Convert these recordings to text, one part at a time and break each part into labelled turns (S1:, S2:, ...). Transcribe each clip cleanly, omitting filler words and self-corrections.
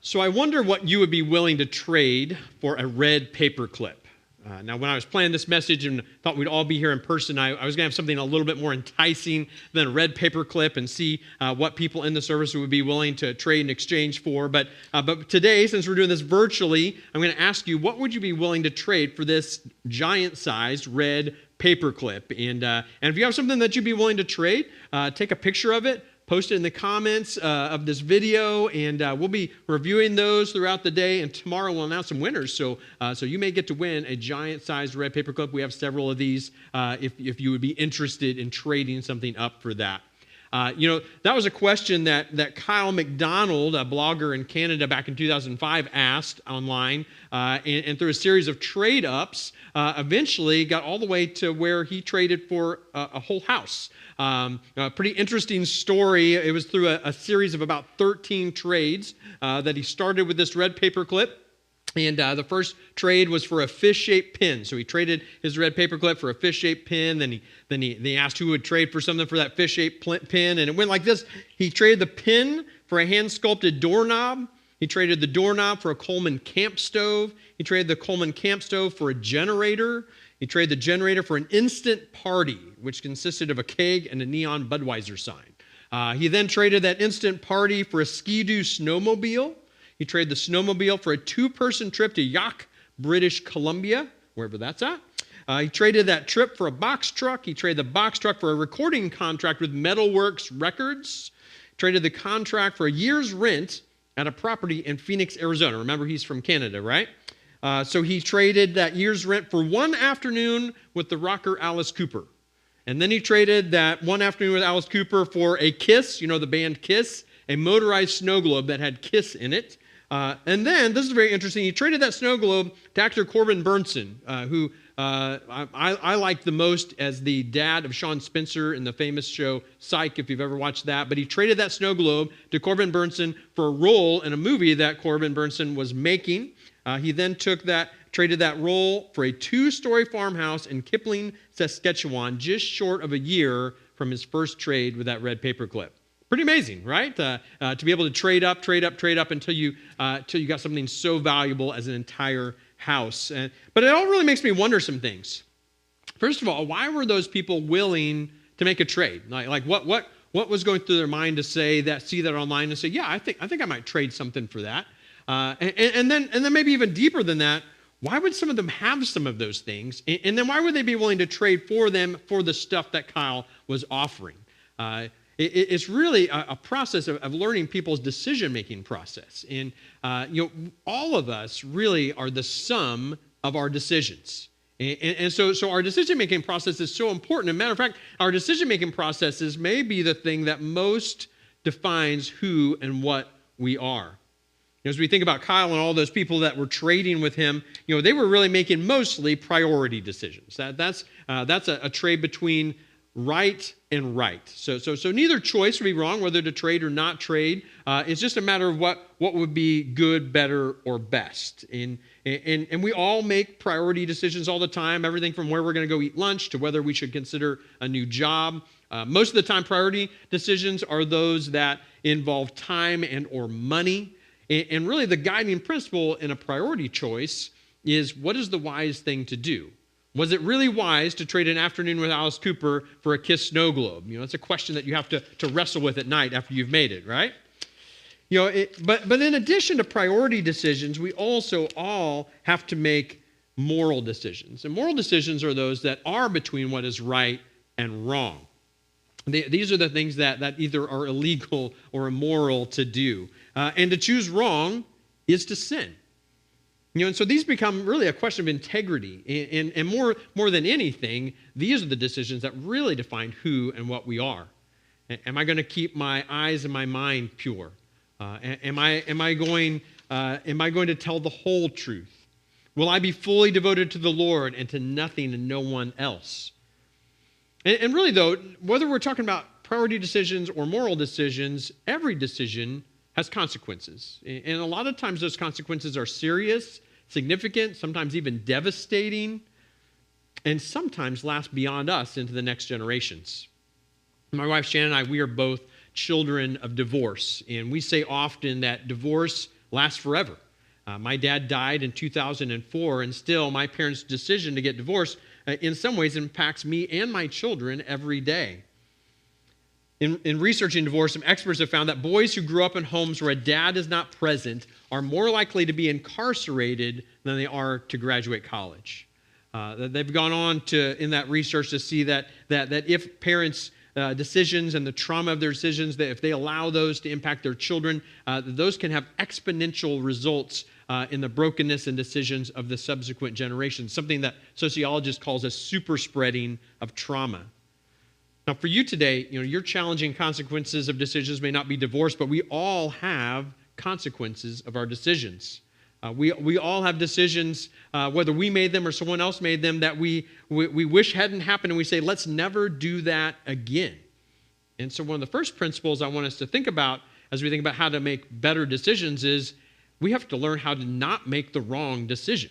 S1: So I wonder what you would be willing to trade for a red paperclip. Now, when I was planning this message and thought we'd all be here in person, I was going to have something a little bit more enticing than a red paperclip and see what people in the service would be willing to trade and exchange for. But today, since we're doing this virtually, I'm going to ask you, what would you be willing to trade for this giant-sized red paperclip? And if you have something that you'd be willing to trade, take a picture of it, post it in the comments of this video, and we'll be reviewing those throughout the day. And tomorrow we'll announce some winners. So you may get to win a giant-sized red paperclip. We have several of these if you would be interested in trading something up for that. That was a question that Kyle McDonald, a blogger in Canada back in 2005, asked online. And through a series of trade-ups, eventually got all the way to where he traded for a whole house. A pretty interesting story. It was through a series of about 13 trades that he started with this red paperclip. And the first trade was for a fish-shaped pin. So he traded his red paperclip for a fish-shaped pin. Then he asked who would trade for something for that fish-shaped pin. And it went like this. He traded the pin for a hand-sculpted doorknob. He traded the doorknob for a Coleman camp stove. He traded the Coleman camp stove for a generator. He traded the generator for an instant party, which consisted of a keg and a neon Budweiser sign. He then traded that instant party for a Ski-Doo snowmobile. He traded the snowmobile for a two-person trip to Yacht, British Columbia, wherever that's at. He traded that trip for a box truck. He traded the box truck for a recording contract with Metalworks Records. Traded the contract for a year's rent at a property in Phoenix, Arizona. Remember, he's from Canada, right? So he traded that year's rent for one afternoon with the rocker Alice Cooper. And then he traded that one afternoon with Alice Cooper for a Kiss, the band Kiss, a motorized snow globe that had Kiss in it. And then, this is very interesting, he traded that snow globe to actor Corbin Burnson, who I like the most as the dad of Sean Spencer in the famous show Psych, if you've ever watched that. But he traded that snow globe to Corbin Burnson for a role in a movie that Corbin Burnson was making. He then traded that role for a two-story farmhouse in Kipling, Saskatchewan, just short of a year from his first trade with that red paperclip. Pretty amazing, right? To be able to trade up until you got something so valuable as an entire house. But it all really makes me wonder some things. First of all, why were those people willing to make a trade? Like what was going through their mind to see that online and say, yeah, I think I might trade something for that. And then maybe even deeper than that, why would some of them have some of those things? And then why would they be willing to trade for them for the stuff that Kyle was offering? It's really a process of learning people's decision-making process. And, all of us really are the sum of our decisions. And so our decision-making process is so important. As a matter of fact, our decision-making processes may be the thing that most defines who and what we are. As we think about Kyle and all those people that were trading with him, they were really making mostly priority decisions. That's a trade between right and right. So neither choice would be wrong, whether to trade or not trade. It's just a matter of what would be good, better, or best. And we all make priority decisions all the time, everything from where we're going to go eat lunch to whether we should consider a new job. Most of the time, priority decisions are those that involve time and or money. And really the guiding principle in a priority choice is, what is the wise thing to do? Was it really wise to trade an afternoon with Alice Cooper for a Kiss snow globe? It's a question that you have to wrestle with at night after you've made it, right? But in addition to priority decisions, we also all have to make moral decisions. And moral decisions are those that are between what is right and wrong. These are the things that either are illegal or immoral to do. And to choose wrong is to sin. And so these become really a question of integrity. And more than anything, these are the decisions that really define who and what we are. Am I going to keep my eyes and my mind pure? Am I going to tell the whole truth? Will I be fully devoted to the Lord and to nothing and no one else? And really, though, whether we're talking about priority decisions or moral decisions, every decision has consequences. And a lot of times those consequences are serious, significant, sometimes even devastating, and sometimes last beyond us into the next generations. My wife Shannon and I, we are both children of divorce. And we say often that divorce last forever. My dad died in 2004, and still my parents' decision to get divorced in some ways impacts me and my children every day. In researching divorce, some experts have found that boys who grew up in homes where a dad is not present are more likely to be incarcerated than they are to graduate college. They've gone on in that research to see that if parents' decisions and the trauma of their decisions, that if they allow those to impact their children, those can have exponential results in the brokenness and decisions of the subsequent generations, something that sociologists calls a super spreading of trauma. Now, for you today, your challenging consequences of decisions may not be divorce, but we all have consequences of our decisions. We all have decisions, whether we made them or someone else made them, that we wish hadn't happened, and we say, let's never do that again. And so one of the first principles I want us to think about as we think about how to make better decisions is we have to learn how to not make the wrong decision.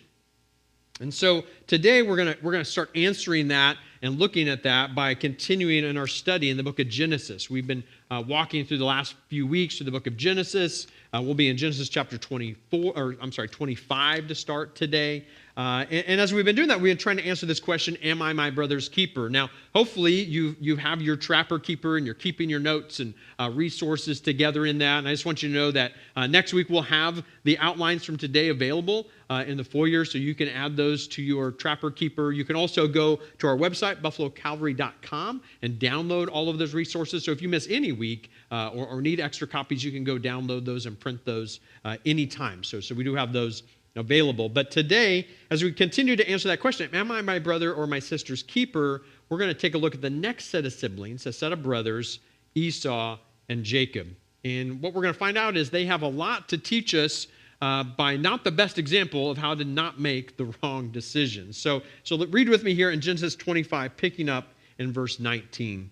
S1: And so today we're gonna start answering that and looking at that by continuing in our study in the book of Genesis. We've been walking through the last few weeks through the book of Genesis. We'll be in Genesis chapter 25 to start today. And as we've been doing that, we've been trying to answer this question, am I my brother's keeper? Now, hopefully you have your trapper keeper and you're keeping your notes and resources together in that. And I just want you to know that next week we'll have the outlines from today available in the foyer, so you can add those to your trapper keeper. You can also go to our website, buffalocalvary.com, and download all of those resources. So if you miss any week or need extra copies, you can go download those and print those anytime. So we do have those available. But today, as we continue to answer that question, am I my brother or my sister's keeper, we're going to take a look at the next set of siblings, a set of brothers, Esau and Jacob. And what we're going to find out is they have a lot to teach us by not the best example of how to not make the wrong decisions. So read with me here in Genesis 25, picking up in verse 19.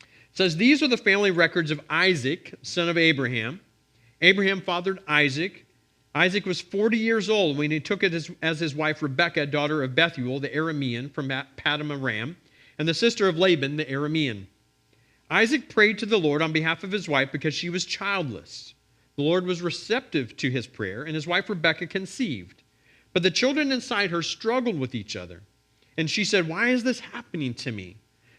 S1: It says, these are the family records of Isaac, son of Abraham. Abraham fathered Isaac. Isaac was 40 years old when he took it as his wife Rebekah, daughter of Bethuel, the Aramean, from Paddan Aram, and the sister of Laban, the Aramean. Isaac prayed to the Lord on behalf of his wife because she was childless. The Lord was receptive to his prayer, and his wife Rebekah conceived. But the children inside her struggled with each other. And she said, why is this happening to me?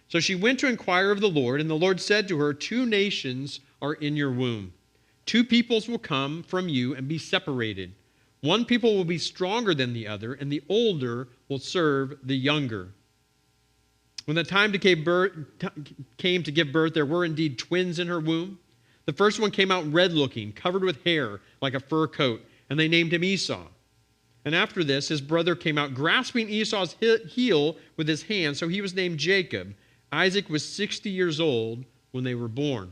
S1: So she went to inquire of the Lord, and the Lord said to her, 2 nations are in your womb. 2 peoples will come from you and be separated. One people will be stronger than the other, and the older will serve the younger. When the time came to give birth, there were indeed twins in her womb. The first one came out red-looking, covered with hair like a fur coat, and they named him Esau. And after this, his brother came out grasping Esau's heel with his hand, so he was named Jacob. Isaac was 60 years old when they were born.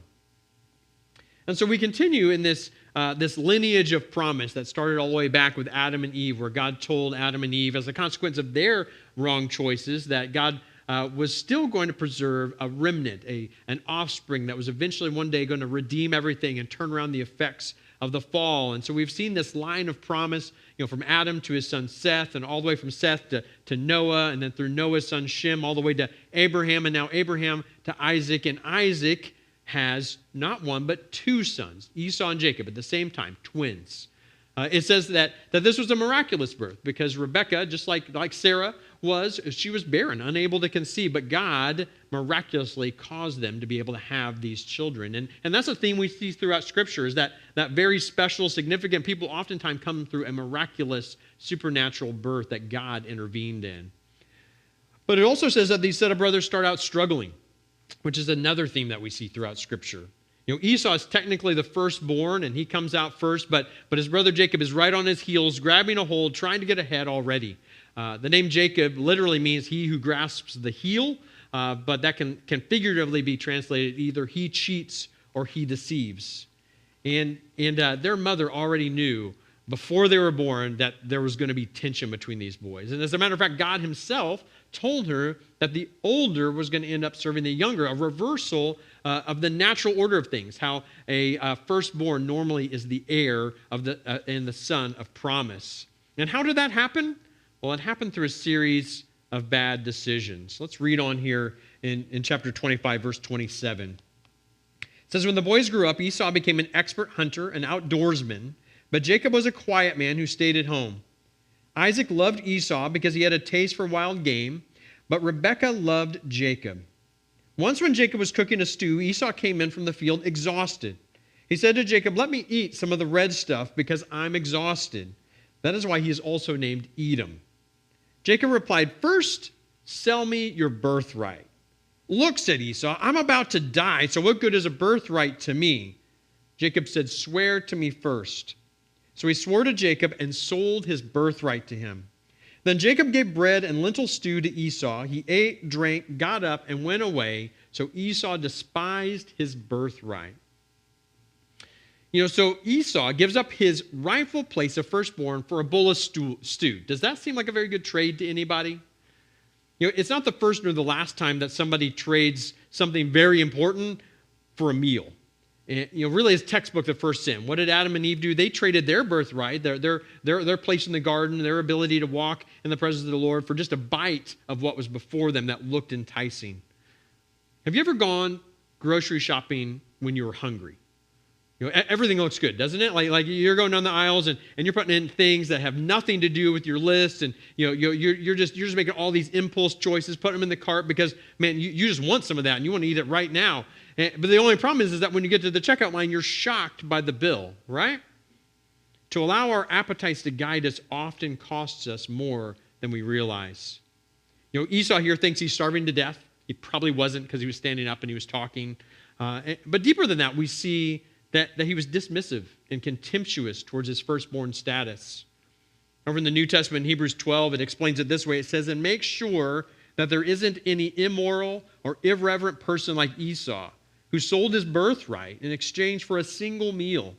S1: And so we continue in this lineage of promise that started all the way back with Adam and Eve, where God told Adam and Eve, as a consequence of their wrong choices, that God was still going to preserve a remnant, an offspring that was eventually one day going to redeem everything and turn around the effects of the fall. And so we've seen this line of promise, from Adam to his son Seth, and all the way from Seth to Noah, and then through Noah's son Shem, all the way to Abraham, and now Abraham to Isaac. And Isaac has not one, but 2 sons, Esau and Jacob, at the same time, twins. It says that this was a miraculous birth because Rebekah, just like Sarah she was barren, unable to conceive, but God miraculously caused them to be able to have these children. And that's a theme we see throughout Scripture, is that very special, significant people oftentimes come through a miraculous, supernatural birth that God intervened in. But it also says that these set of brothers start out struggling, which is another theme that we see throughout Scripture. Esau is technically the firstborn, and he comes out first, but his brother Jacob is right on his heels, grabbing a hold, trying to get ahead already. The name Jacob literally means he who grasps the heel, but that can figuratively be translated either he cheats or he deceives. And their mother already knew before they were born that there was going to be tension between these boys. And as a matter of fact, God himself told her that the older was going to end up serving the younger, a reversal of the natural order of things, how a firstborn normally is the heir of and the son of promise. And how did that happen? Well, it happened through a series of bad decisions. Let's read on here in chapter 25, verse 27. It says, when the boys grew up, Esau became an expert hunter, an outdoorsman, But Jacob was a quiet man who stayed at home. Isaac loved Esau because he had a taste for wild game, but Rebekah loved Jacob. Once when Jacob was cooking a stew, Esau came in from the field exhausted. He said to Jacob, "Let me eat some of the red stuff because I'm exhausted." That is why he is also named Edom. Jacob replied, "First, sell me your birthright." "Look," said Esau, "I'm about to die, so what good is a birthright to me?" Jacob said, "Swear to me first." So he swore to Jacob and sold his birthright to him. Then Jacob gave bread and lentil stew to Esau. He ate, drank, got up, and went away. So Esau despised his birthright. So Esau gives up his rightful place of firstborn for a bowl of stew. Does that seem like a very good trade to anybody? It's not the first nor the last time that somebody trades something very important for a meal. And, really, it's textbook the first sin. What did Adam and Eve do? They traded their birthright, their place in the garden, their ability to walk in the presence of the Lord for just a bite of what was before them that looked enticing. Have you ever gone grocery shopping when you were hungry? Everything looks good, doesn't it? Like you're going down the aisles and you're putting in things that have nothing to do with your list, and you're just making all these impulse choices, putting them in the cart because, man, you just want some of that and you want to eat it right now. But the only problem is that when you get to the checkout line, you're shocked by the bill, right? To allow our appetites to guide us often costs us more than we realize. Esau here thinks he's starving to death. He probably wasn't because he was standing up and he was talking. But deeper than that, we see that he was dismissive and contemptuous towards his firstborn status. Over in the New Testament, in Hebrews 12, it explains it this way. It says, "And make sure that there isn't any immoral or irreverent person like Esau, who sold his birthright in exchange for a single meal.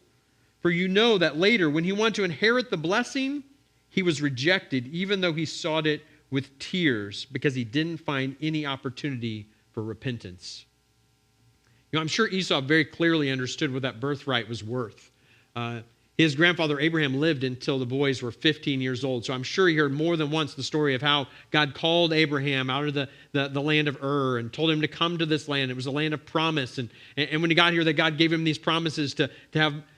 S1: For you know that later, when he wanted to inherit the blessing, he was rejected, even though he sought it with tears, because he didn't find any opportunity for repentance." I'm sure Esau very clearly understood what that birthright was worth. His grandfather Abraham lived until the boys were 15 years old. So I'm sure he heard more than once the story of how God called Abraham out of the land of Ur and told him to come to this land. It was a land of promise. And when he got here, that God gave him these promises to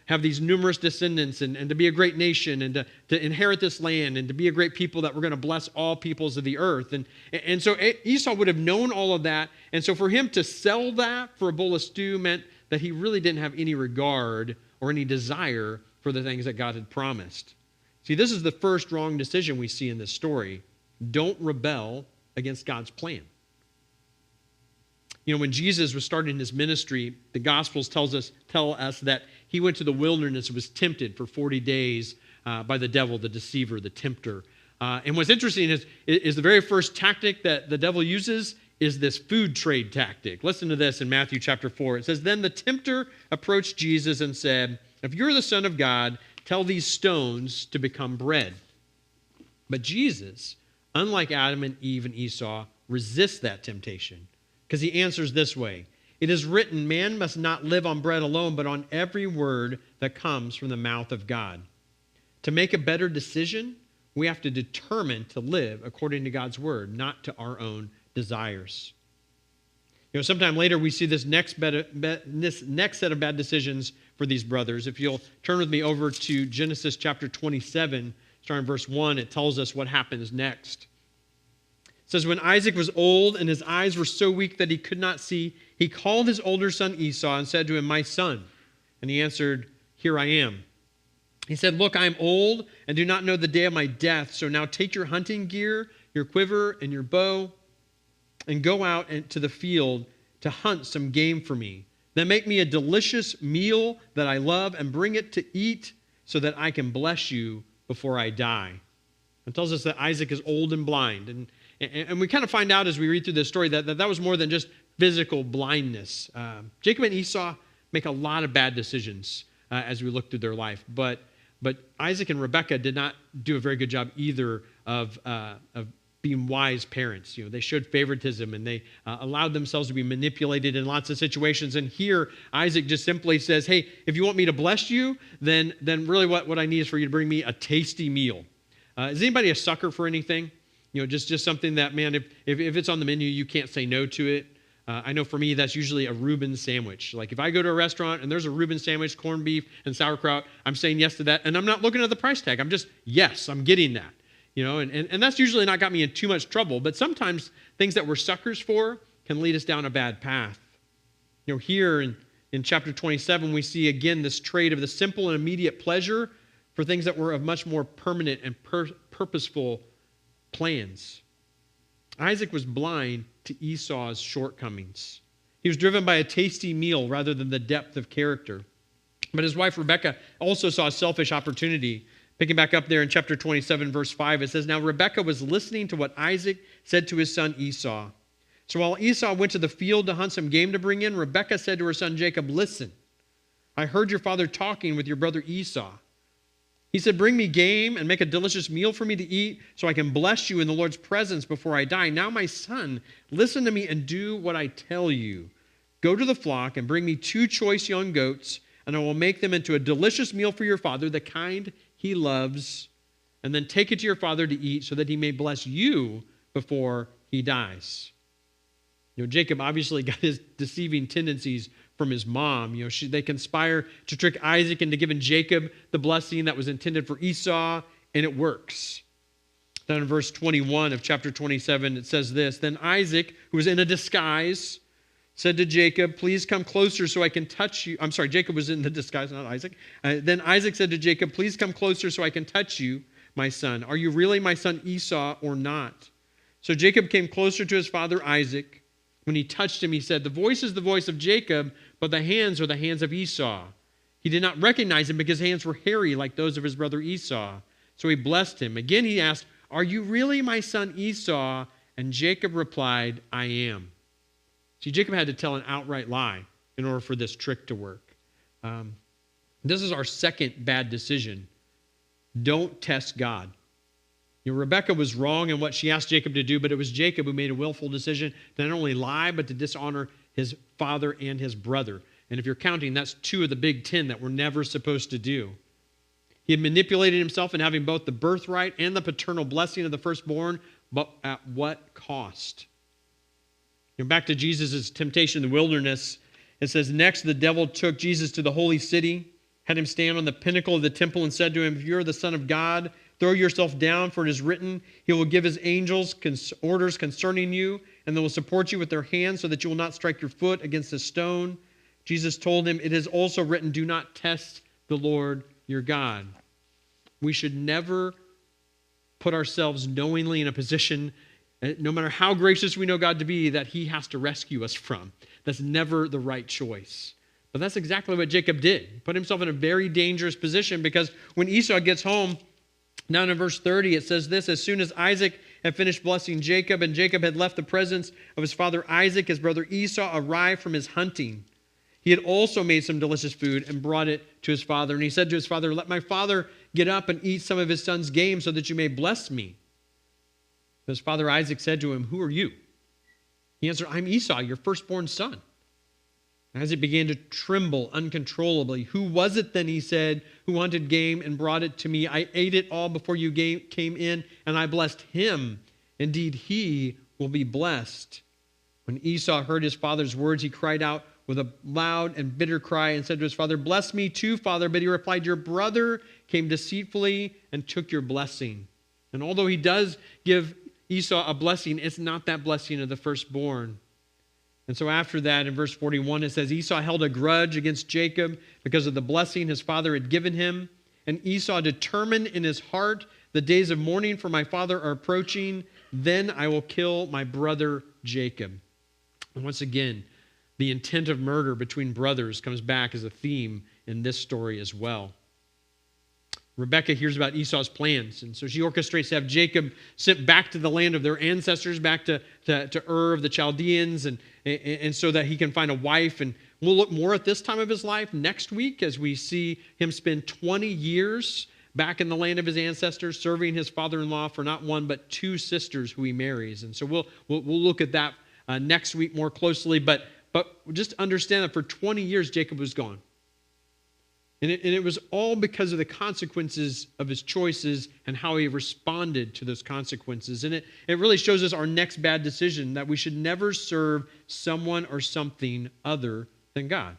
S1: have these numerous descendants and to be a great nation and to inherit this land and to be a great people that were going to bless all peoples of the earth. And so Esau would have known all of that. And so for him to sell that for a bowl of stew meant that he really didn't have any regard or any desire for the things that God had promised. See, this is the first wrong decision we see in this story. Don't rebel against God's plan. When Jesus was starting his ministry, the Gospels tell us that he went to the wilderness and was tempted for 40 days by the devil, the deceiver, the tempter. And what's interesting is the very first tactic that the devil uses is this food trade tactic. Listen to this in Matthew chapter 4. It says, "Then the tempter approached Jesus and said, 'If you're the Son of God, tell these stones to become bread.' But Jesus, unlike Adam and Eve and Esau, resists that temptation because he answers this way. 'It is written, man must not live on bread alone, but on every word that comes from the mouth of God.' To make a better decision, we have to determine to live according to God's word, not to our own desires." Sometime later we see this next set of bad decisions for these brothers. If you'll turn with me over to Genesis chapter 27, starting in verse 1, it tells us what happens next. It says, "When Isaac was old and his eyes were so weak that he could not see, he called his older son Esau and said to him, 'My son.' And he answered, 'Here I am.' He said, 'Look, I am old and do not know the day of my death. So now take your hunting gear, your quiver, and your bow, and go out into the field to hunt some game for me. Then make me a delicious meal that I love and bring it to eat so that I can bless you before I die.'" It tells us that Isaac is old and blind. And we kind of find out as we read through this story that was more than just physical blindness. Jacob and Esau make a lot of bad decisions as we look through their life. But Isaac and Rebekah did not do a very good job either of being wise parents. They showed favoritism and they allowed themselves to be manipulated in lots of situations. And here, Isaac just simply says, "Hey, if you want me to bless you, then really what I need is for you to bring me a tasty meal." Is anybody a sucker for anything? Just something that, man, if it's on the menu, you can't say no to it. I know for me, that's usually a Reuben sandwich. Like if I go to a restaurant and there's a Reuben sandwich, corned beef and sauerkraut, I'm saying yes to that. And I'm not looking at the price tag. I'm just, yes, I'm getting that. And that's usually not got me in too much trouble. But sometimes things that we're suckers for can lead us down a bad path. Here in chapter 27, we see again this trade of the simple and immediate pleasure for things that were of much more permanent and purposeful plans. Isaac was blind to Esau's shortcomings. He was driven by a tasty meal rather than the depth of character. But his wife Rebekah also saw a selfish opportunity. Picking back up there in chapter 27, verse 5, it says, "Now Rebekah was listening to what Isaac said to his son Esau. So while Esau went to the field to hunt some game to bring in, Rebekah said to her son Jacob, 'Listen, I heard your father talking with your brother Esau. He said, bring me game and make a delicious meal for me to eat so I can bless you in the Lord's presence before I die. Now, my son, listen to me and do what I tell you. Go to the flock and bring me 2 choice young goats, and I will make them into a delicious meal for your father, the kind he loves, and then take it to your father to eat so that he may bless you before he dies.'" Jacob obviously got his deceiving tendencies from his mom. They conspire to trick Isaac into giving Jacob the blessing that was intended for Esau, and it works. Down in verse 21 of chapter 27, it says this, "Then Isaac, who was in a disguise, said to Jacob, 'Please come closer so I can touch you.'" I'm sorry, Jacob was in the disguise, not Isaac. "Then Isaac said to Jacob, 'Please come closer so I can touch you, my son. Are you really my son Esau or not?' So Jacob came closer to his father Isaac. When he touched him, he said, 'The voice is the voice of Jacob, but the hands are the hands of Esau.' He did not recognize him because his hands were hairy like those of his brother Esau. So he blessed him. Again he asked, 'Are you really my son Esau?' And Jacob replied, 'I am.'" See, Jacob had to tell an outright lie in order for this trick to work. This is our second bad decision. Don't test God. Rebekah was wrong in what she asked Jacob to do, but it was Jacob who made a willful decision to not only lie, but to dishonor his father and his brother. And if you're counting, that's 2 of the big 10 that we're never supposed to do. He had manipulated himself in having both the birthright and the paternal blessing of the firstborn, but at what cost? Back to Jesus' temptation in the wilderness, it says, "Next the devil took Jesus to the holy city, had him stand on the pinnacle of the temple and said to him, 'If you're the Son of God, throw yourself down, for it is written, he will give his angels orders concerning you, and they will support you with their hands so that you will not strike your foot against a stone.' Jesus told him, 'It is also written, do not test the Lord your God.'" We should never put ourselves knowingly in a position, no matter how gracious we know God to be, that he has to rescue us from. That's never the right choice. But that's exactly what Jacob did. He put himself in a very dangerous position because when Esau gets home, down in verse 30, it says this, "As soon as Isaac had finished blessing Jacob, and Jacob had left the presence of his father Isaac, his brother Esau arrived from his hunting. He had also made some delicious food and brought it to his father. And he said to his father, 'Let my father get up and eat some of his son's game so that you may bless me.' His father Isaac said to him, 'Who are you?' He answered, 'I'm Esau, your firstborn son.' Isaac began to tremble uncontrollably. 'Who was it then,' he said, 'who hunted game and brought it to me? I ate it all before you came in, and I blessed him. Indeed, he will be blessed.' When Esau heard his father's words, he cried out with a loud and bitter cry and said to his father, 'Bless me too, father.' But he replied, 'Your brother came deceitfully and took your blessing.' And although he does give Esau a blessing, it's not that blessing of the firstborn. And so after that, in verse 41, it says, Esau held a grudge against Jacob because of the blessing his father had given him. And Esau determined in his heart, the days of mourning for my father are approaching. Then I will kill my brother Jacob. And once again, the intent of murder between brothers comes back as a theme in this story as well. Rebekah hears about Esau's plans, and so she orchestrates to have Jacob sent back to the land of their ancestors, back to Ur of the Chaldeans, and so that he can find a wife. And we'll look more at this time of his life next week as we see him spend 20 years back in the land of his ancestors, serving his father-in-law for not one but two sisters who he marries. And so we'll look at that next week more closely. But just understand that for 20 years Jacob was gone. And it was all because of the consequences of his choices and how he responded to those consequences. And it really shows us our next bad decision, that we should never serve someone or something other than God.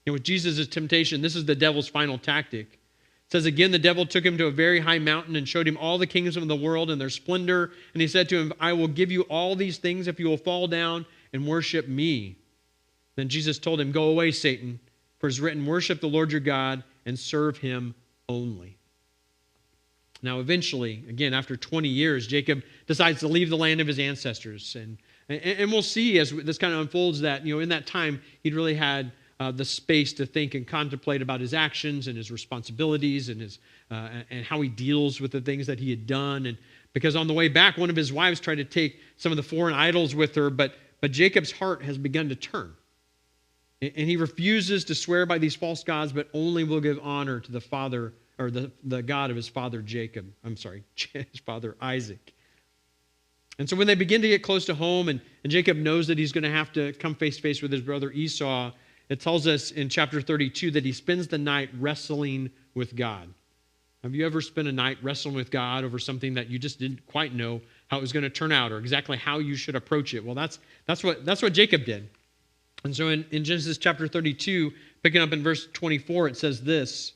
S1: And with Jesus' temptation, this is the devil's final tactic. It says, again, the devil took him to a very high mountain and showed him all the kingdoms of the world and their splendor. And he said to him, I will give you all these things if you will fall down and worship me. Then Jesus told him, go away, Satan. For it is written, worship the Lord your God and serve him only. Now, eventually, again, after 20 years, Jacob decides to leave the land of his ancestors. And we'll see as this kind of unfolds that, in that time, he'd really had the space to think and contemplate about his actions and his responsibilities and and how he deals with the things that he had done. And because on the way back, one of his wives tried to take some of the foreign idols with her, but Jacob's heart has begun to turn. And he refuses to swear by these false gods, but only will give honor to the father, or the God of his father his father Isaac. And so when they begin to get close to home, and Jacob knows that he's going to have to come face to face with his brother Esau, it tells us in chapter 32 that he spends the night wrestling with God. Have you ever spent a night wrestling with God over something that you just didn't quite know how it was going to turn out, or exactly how you should approach it? Well, that's what Jacob did. And so in Genesis chapter 32, picking up in verse 24, it says this,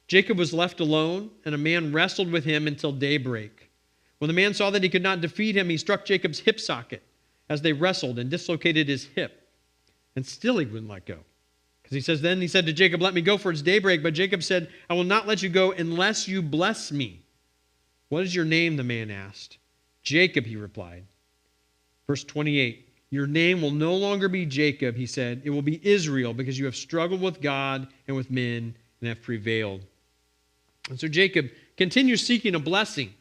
S1: Jacob was left alone, and a man wrestled with him until daybreak. When the man saw that he could not defeat him, he struck Jacob's hip socket as they wrestled and dislocated his hip. And still he wouldn't let go. Because he said to Jacob, let me go, for it's daybreak. But Jacob said, I will not let you go unless you bless me. What is your name? The man asked. Jacob, he replied. Verse 28. Your name will no longer be Jacob, he said. It will be Israel, because you have struggled with God and with men and have prevailed. And so Jacob continues seeking a blessing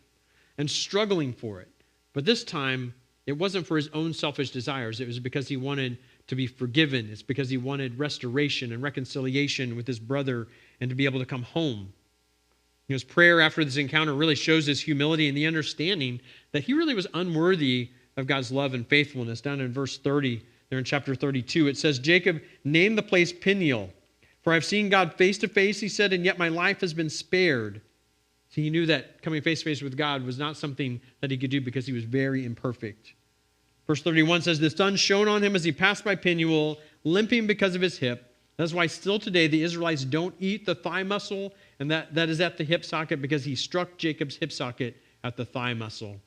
S1: and struggling for it. But this time, it wasn't for his own selfish desires. It was because he wanted to be forgiven. It's because he wanted restoration and reconciliation with his brother and to be able to come home. His prayer after this encounter really shows his humility and the understanding that he really was unworthy of God's love and faithfulness. Down in verse 30, there in chapter 32, it says, Jacob named the place Peniel, for I've seen God face to face, he said, and yet my life has been spared. So he knew that coming face to face with God was not something that he could do because he was very imperfect. Verse 31 says, the sun shone on him as he passed by Peniel, limping because of his hip. That's why still today the Israelites don't eat the thigh muscle, and that is at the hip socket, because he struck Jacob's hip socket at the thigh muscle.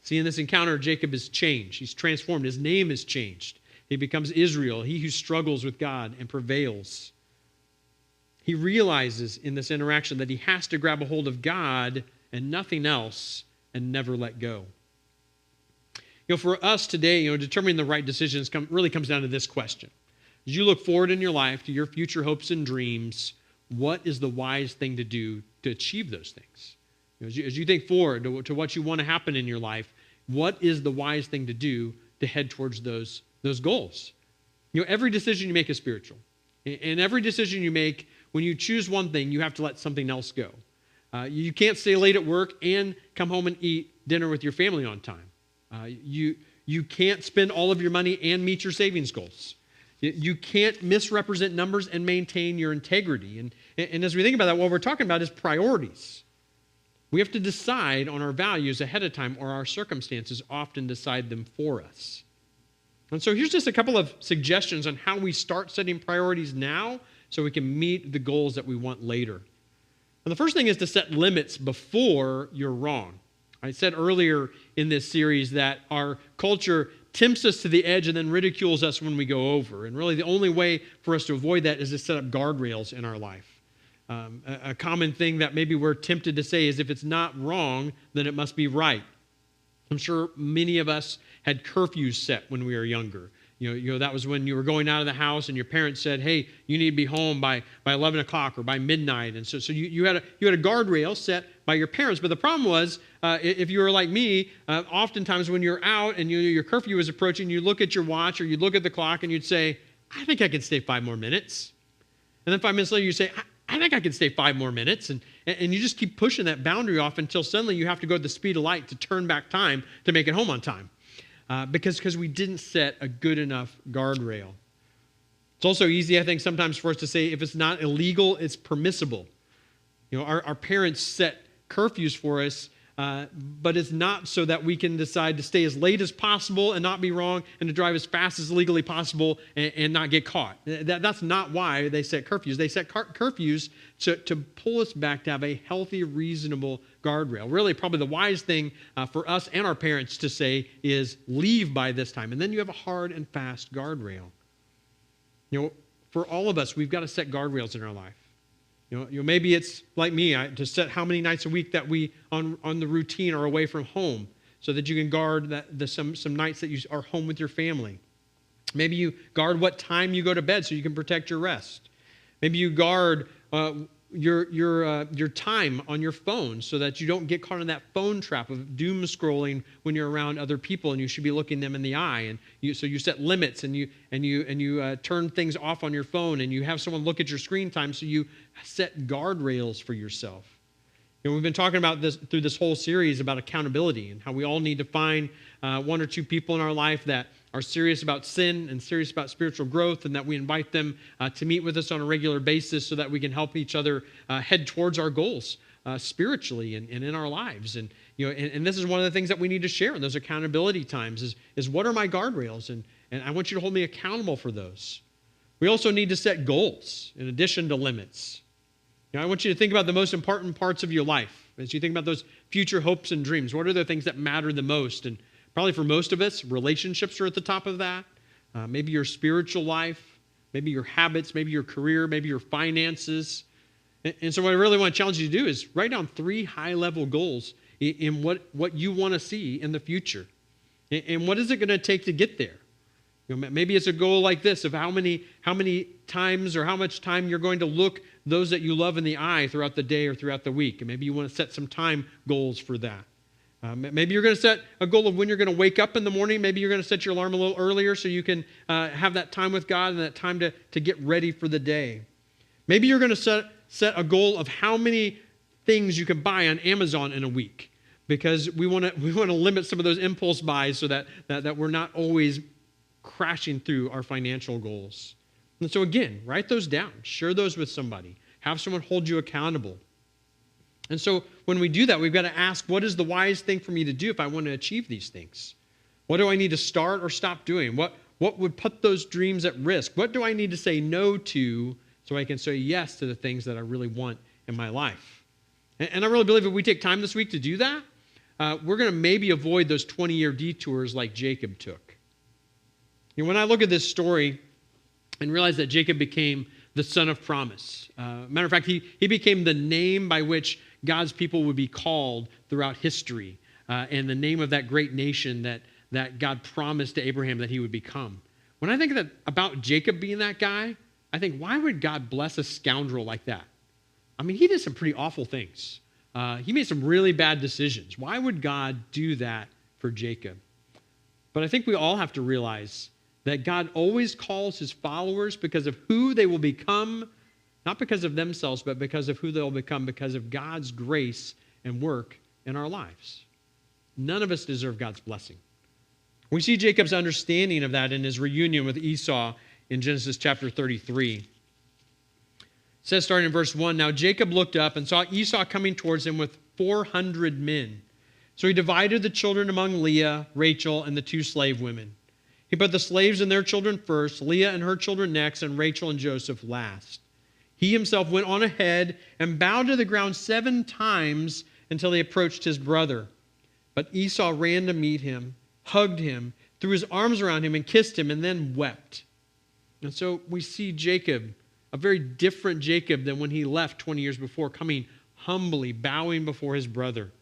S1: See, in this encounter, Jacob is changed. He's transformed. His name is changed. He becomes Israel, he who struggles with God and prevails. He realizes in this interaction that he has to grab a hold of God and nothing else and never let go. For us today, determining the right decisions really comes down to this question. As you look forward in your life to your future hopes and dreams, what is the wise thing to do to achieve those things? As you think forward to what you want to happen in your life, what is the wise thing to do to head towards those goals? Every decision you make is spiritual. And every decision you make, when you choose one thing, you have to let something else go. You can't stay late at work and come home and eat dinner with your family on time. You can't spend all of your money and meet your savings goals. You can't misrepresent numbers and maintain your integrity. And as we think about that, what we're talking about is priorities. We have to decide on our values ahead of time, or our circumstances often decide them for us. And so here's just a couple of suggestions on how we start setting priorities now so we can meet the goals that we want later. And the first thing is to set limits before you're wrong. I said earlier in this series that our culture tempts us to the edge and then ridicules us when we go over. And really the only way for us to avoid that is to set up guardrails in our life. A common thing that maybe we're tempted to say is, if it's not wrong, then it must be right. I'm sure many of us had curfews set when we were younger. That was when you were going out of the house and your parents said, hey, you need to be home by 11 o'clock or by midnight. And so you had a guardrail set by your parents. But the problem was, if you were like me, oftentimes when you're out and your curfew was approaching, you look at your watch or you look at the clock and you'd say, I think I can stay 5 more minutes. And then 5 minutes later you say, I think I can stay 5 more minutes. And you just keep pushing that boundary off until suddenly you have to go at the speed of light to turn back time to make it home on time. Because we didn't set a good enough guardrail. It's also easy, I think, sometimes for us to say if it's not illegal, it's permissible. Our parents set curfews for us, but it's not so that we can decide to stay as late as possible and not be wrong and to drive as fast as legally possible and not get caught. That's not why they set curfews. They set curfews to pull us back to have a healthy, reasonable guardrail. Really, probably the wise thing for us and our parents to say is leave by this time. And then you have a hard and fast guardrail. For all of us, we've got to set guardrails in our life. Maybe it's like me, to set how many nights a week that we on the routine are away from home so that you can guard some nights that you are home with your family. Maybe you guard what time you go to bed so you can protect your rest. Maybe you guard your time on your phone so that you don't get caught in that phone trap of doom scrolling when you're around other people and you should be looking them in the eye. And so you set limits and you turn things off on your phone and you have someone look at your screen time, so you set guardrails for yourself. We've been talking about this through this whole series about accountability and how we all need to find one or two people in our life that are serious about sin and serious about spiritual growth, and that we invite them to meet with us on a regular basis so that we can help each other head towards our goals spiritually and in our lives. And this is one of the things that we need to share in those accountability times is what are my guardrails? And I want you to hold me accountable for those. We also need to set goals in addition to limits. I want you to think about the most important parts of your life. As you think about those future hopes and dreams, what are the things that matter the most? And probably for most of us, relationships are at the top of that. Maybe your spiritual life, maybe your habits, maybe your career, maybe your finances. And so what I really want to challenge you to do is write down 3 high-level goals in what you want to see in the future. And what is it going to take to get there? Maybe it's a goal like this of how many times or how much time you're going to look those that you love in the eye throughout the day or throughout the week. And maybe you want to set some time goals for that. Maybe you're going to set a goal of when you're going to wake up in the morning. Maybe you're going to set your alarm a little earlier so you can have that time with God and that time to get ready for the day. Maybe you're going to set a goal of how many things you can buy on Amazon in a week, because we want to limit some of those impulse buys so that we're not always crashing through our financial goals. And so again, write those down. Share those with somebody. Have someone hold you accountable. And so when we do that, we've got to ask, what is the wise thing for me to do if I want to achieve these things? What do I need to start or stop doing? What would put those dreams at risk? What do I need to say no to so I can say yes to the things that I really want in my life? And I really believe if we take time this week to do that, we're going to maybe avoid those 20-year detours like Jacob took. When I look at this story and realize that Jacob became the son of promise. Matter of fact, he became the name by which God's people would be called throughout history, and the name of that great nation that God promised to Abraham that he would become. When I think about Jacob being that guy, I think, why would God bless a scoundrel like that? I mean, he did some pretty awful things. He made some really bad decisions. Why would God do that for Jacob? But I think we all have to realize that God always calls his followers because of who they will become, not because of themselves, but because of who they'll become, because of God's grace and work in our lives. None of us deserve God's blessing. We see Jacob's understanding of that in his reunion with Esau in Genesis chapter 33. It says, starting in verse 1, "Now Jacob looked up and saw Esau coming towards him with 400 men. So he divided the children among Leah, Rachel, and the 2 slave women. He put the slaves and their children first, Leah and her children next, and Rachel and Joseph last. He himself went on ahead and bowed to the ground 7 times until he approached his brother. But Esau ran to meet him, hugged him, threw his arms around him, and kissed him, and then wept." And so we see Jacob, a very different Jacob than when he left 20 years before, coming humbly, bowing before his brother,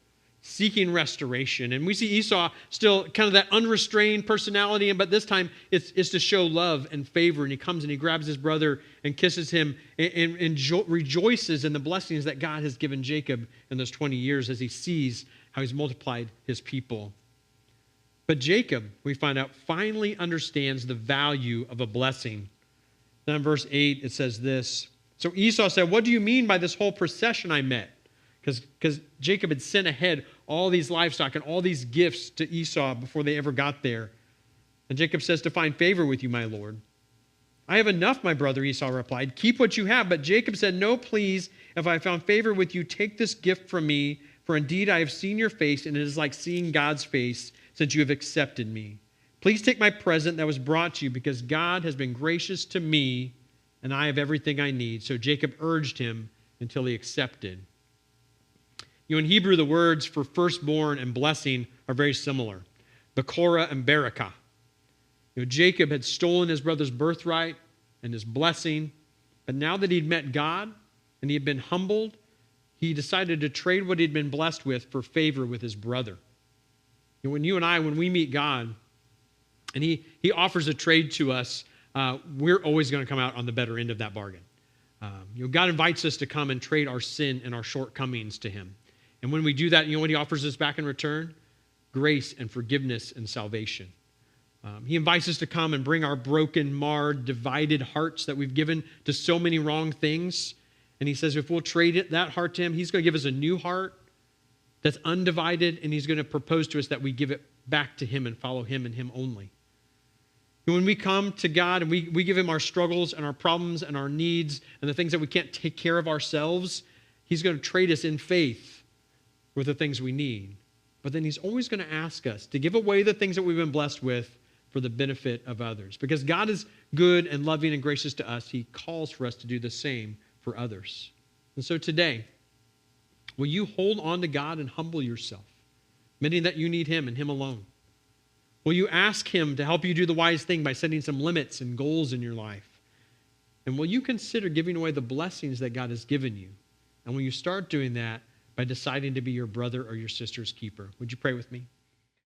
S1: seeking restoration. And we see Esau still kind of that unrestrained personality, but this time it's to show love and favor. And he comes and he grabs his brother and kisses him and rejoices in the blessings that God has given Jacob in those 20 years as he sees how he's multiplied his people. But Jacob, we find out, finally understands the value of a blessing. Then in verse 8, it says this, "So Esau said, 'What do you mean by this whole procession I met?'" Because Jacob had sent ahead all these livestock and all these gifts to Esau before they ever got there. And Jacob says, "To find favor with you, my lord. I have enough, my brother, Esau replied. Keep what you have. But Jacob said, no, please, if I found favor with you, take this gift from me. For indeed I have seen your face, and it is like seeing God's face, since you have accepted me. Please take my present that was brought to you, because God has been gracious to me, and I have everything I need. So Jacob urged him until he accepted. In Hebrew, the words for firstborn and blessing are very similar. Bekorah and Barakah. Jacob had stolen his brother's birthright and his blessing, but now that he'd met God and he had been humbled, he decided to trade what he'd been blessed with for favor with his brother. When you and I, when we meet God and he offers a trade to us, we're always going to come out on the better end of that bargain. God invites us to come and trade our sin and our shortcomings to him. And when we do that, you know what he offers us back in return? Grace and forgiveness and salvation. He invites us to come and bring our broken, marred, divided hearts that we've given to so many wrong things. And he says if we'll trade that heart to him, he's going to give us a new heart that's undivided, and he's going to propose to us that we give it back to him and follow him and him only. And when we come to God and we give him our struggles and our problems and our needs and the things that we can't take care of ourselves, he's going to trade us in faith with the things we need. But then he's always going to ask us to give away the things that we've been blessed with for the benefit of others. Because God is good and loving and gracious to us, he calls for us to do the same for others. And so today, will you hold on to God and humble yourself, admitting that you need him and him alone? Will you ask him to help you do the wise thing by setting some limits and goals in your life? And will you consider giving away the blessings that God has given you? And will you start doing that by deciding to be your brother or your sister's keeper? Would you pray with me?